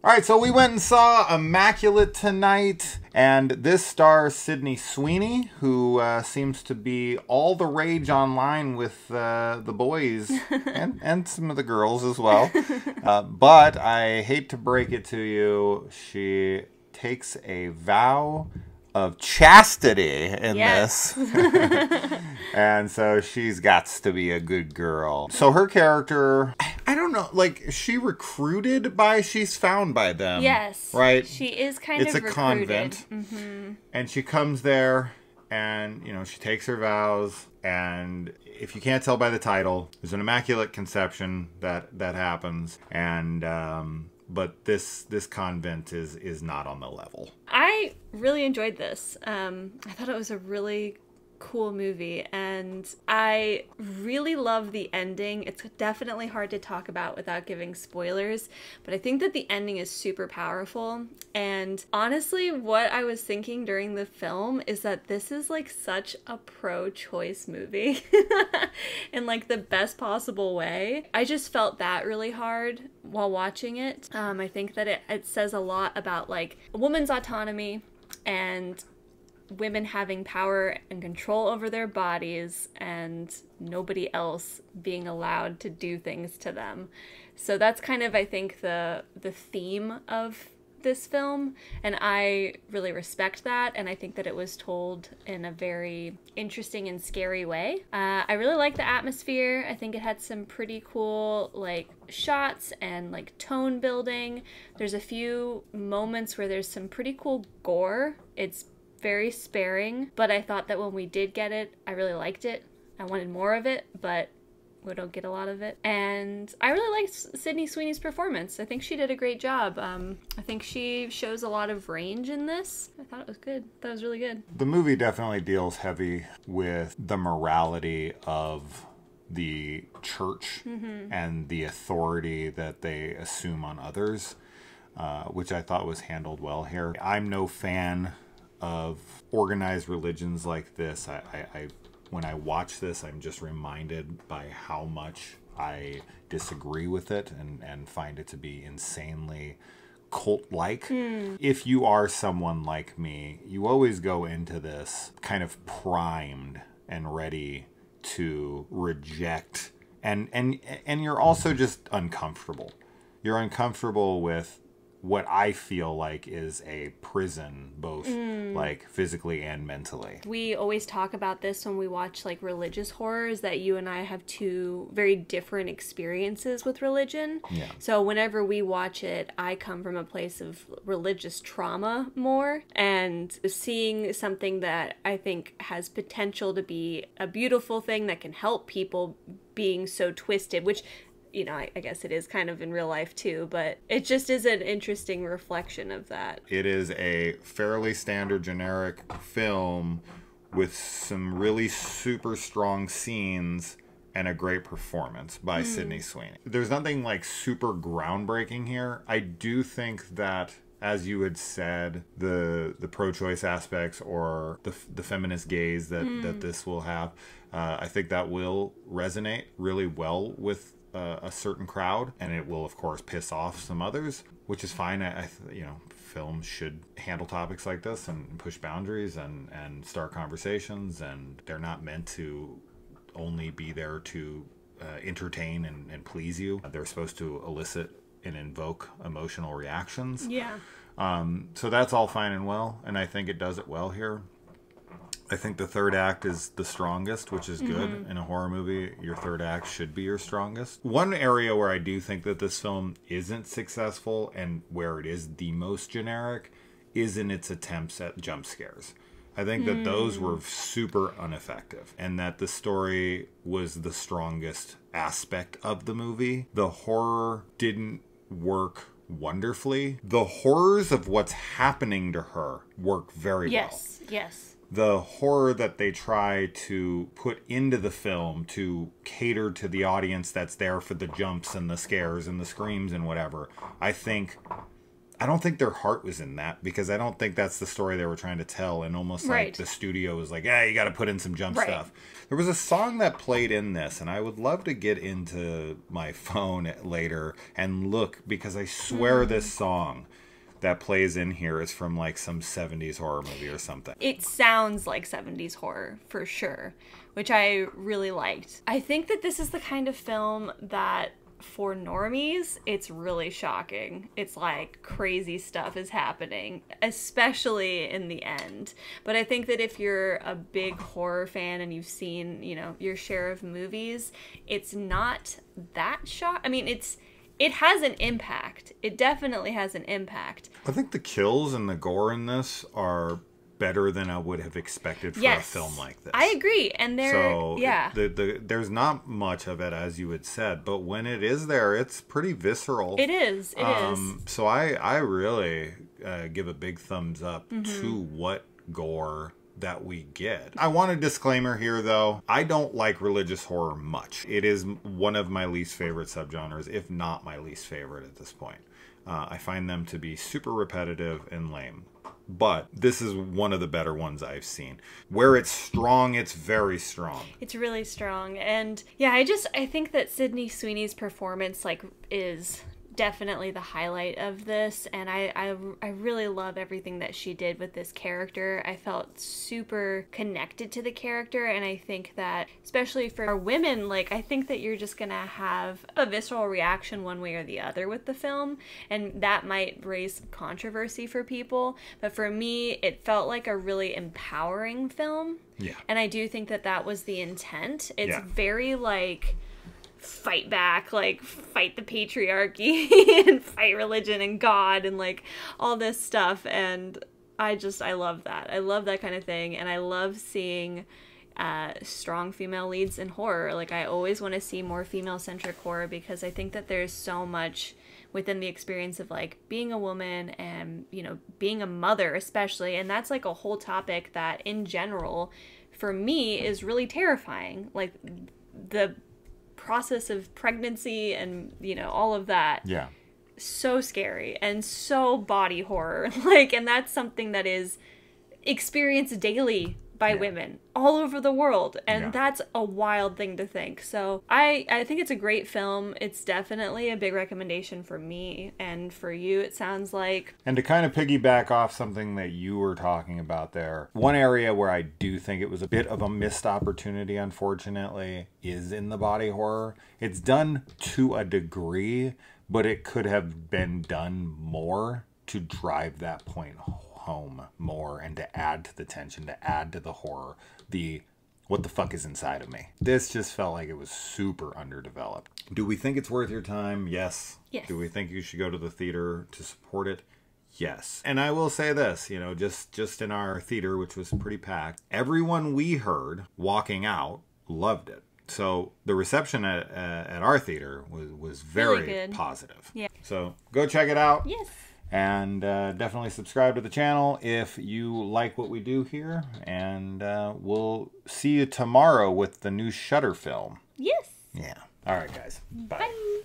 All right, so we went and saw Immaculate tonight, and this stars Sydney Sweeney, who seems to be all the rage online with the boys and some of the girls as well. But I hate to break it to you, she takes a vow of chastity in this. And so she's got to be a good girl. So her character, I don't know, like, is she recruited by, she's found by them. Yes. Right? She is kind of recruited. It's a convent. Mm-hmm. And she comes there and, you know, she takes her vows. And if you can't tell by the title, there's an immaculate conception that happens. And, but this convent is not on the level. I really enjoyed this. I thought it was a really cool movie, and I really love the ending. It's definitely hard to talk about without giving spoilers, but I think that the ending is super powerful. And honestly, what I was thinking during the film is that this is like such a pro-choice movie in like the best possible way. I just felt that really hard while watching it. I think that it says a lot about like a woman's autonomy and women having power and control over their bodies and nobody else being allowed to do things to them. So that's kind of, I think, the theme of this film, and I really respect that, and I think that it was told in a very interesting and scary way. I really like the atmosphere. I think it had some pretty cool like shots and like tone building. There's a few moments where there's some pretty cool gore. It's very sparing, but I thought that when we did get it, I really liked it. I wanted more of it, but we don't get a lot of it. And I really liked Sydney Sweeney's performance. I think she did a great job. I think she shows a lot of range in this. I thought it was good. I thought it was really good. The movie definitely deals heavy with the morality of the church and the authority that they assume on others, which I thought was handled well here. I'm no fan of organized religions like this. I when I watch this, I'm just reminded by how much I disagree with it and find it to be insanely cult-like. If you are someone like me, you always go into this kind of primed and ready to reject, and you're also just uncomfortable. You're uncomfortable with what I feel like is a prison, both like physically and mentally. We always talk about this when we watch like religious horrors, that you and I have two very different experiences with religion. Yeah. So whenever we watch it, I come from a place of religious trauma more, and seeing something that I think has potential to be a beautiful thing that can help people being so twisted, which, you know, I guess it is kind of in real life too, but it just is an interesting reflection of that. It is a fairly standard generic film with some really super strong scenes and a great performance by Sydney Sweeney. There's nothing like super groundbreaking here. I do think that, as you had said, the pro-choice aspects or the feminist gaze that this will have, I think that will resonate really well with a certain crowd, and it will of course piss off some others, which is fine. You know, films should handle topics like this and push boundaries and start conversations, and they're not meant to only be there to entertain and please you. They're supposed to elicit and invoke emotional reactions. Yeah. So that's all fine and well, and I think it does it well here. I think the third act is the strongest, which is good. In a horror movie, your third act should be your strongest. One area where I do think that this film isn't successful and where it is the most generic is in its attempts at jump scares. I think that those were super ineffective, and that the story was the strongest aspect of the movie. The horror didn't work wonderfully. The horrors of what's happening to her work very well. Yes. The horror that they try to put into the film to cater to the audience that's there for the jumps and the scares and the screams and whatever, I think I don't think their heart was in that, because I don't think that's the story they were trying to tell. And almost like the studio was like, yeah, you got to put in some jump stuff. There was a song that played in this, and I would love to get into my phone later and look, because I swear this song that plays in here is from like some 70s horror movie or something. It sounds like 70s horror for sure, which I really liked. I think that this is the kind of film that for normies, it's really shocking. It's like crazy stuff is happening, especially in the end. But I think that if you're a big horror fan and you've seen, you know, your share of movies, it's not that I mean, it has an impact. It definitely has an impact. I think the kills and the gore in this are better than I would have expected for a film like this. I agree. And there's not much of it, as you had said, but when it is there, it's pretty visceral. It is. It is. So I really give a big thumbs up to what gore that we get. I want a disclaimer here, though. I don't like religious horror much. It is one of my least favorite subgenres, if not my least favorite at this point. I find them to be super repetitive and lame. But this is one of the better ones I've seen. Where it's strong, it's very strong. It's really strong. And yeah, I think that Sydney Sweeney's performance is definitely the highlight of this, and I really love everything that she did with this character. I felt super connected to the character, and I think that especially for women, like, I think that you're just gonna have a visceral reaction one way or the other with the film, and that might raise some controversy for people, but for me it felt like a really empowering film. Yeah. And I do think that that was the intent. It's very like fight back, like fight the patriarchy and fight religion and God and like all this stuff, and I love that. I love that kind of thing, and I love seeing strong female leads in horror. Like, I always want to see more female-centric horror, because I think that there's so much within the experience of like being a woman and, you know, being a mother especially, and that's like a whole topic that in general for me is really terrifying. Like the process of pregnancy and, you know, all of that. Yeah. So scary and so body horror. Like, and that's something that is experienced daily by women all over the world, and that's a wild thing to think. So I think it's a great film. It's definitely a big recommendation for me, and for you it sounds like. And to kind of piggyback off something that you were talking about there, one area where I do think it was a bit of a missed opportunity, unfortunately, is in the body horror. It's done to a degree, but it could have been done more to drive that point home more, and to add to the tension, to add to the horror, the what the fuck is inside of me. This just felt like it was super underdeveloped. Do we think it's worth your time? Yes. Yes. Do we think you should go to the theater to support it? Yes. And I will say this, you know, just in our theater, which was pretty packed, everyone we heard walking out loved it. So the reception at our theater was very really positive. Yeah. So go check it out. Yes. And definitely subscribe to the channel if you like what we do here. And we'll see you tomorrow with the new Shudder film. Yes. Yeah. All right, guys. Bye. Bye.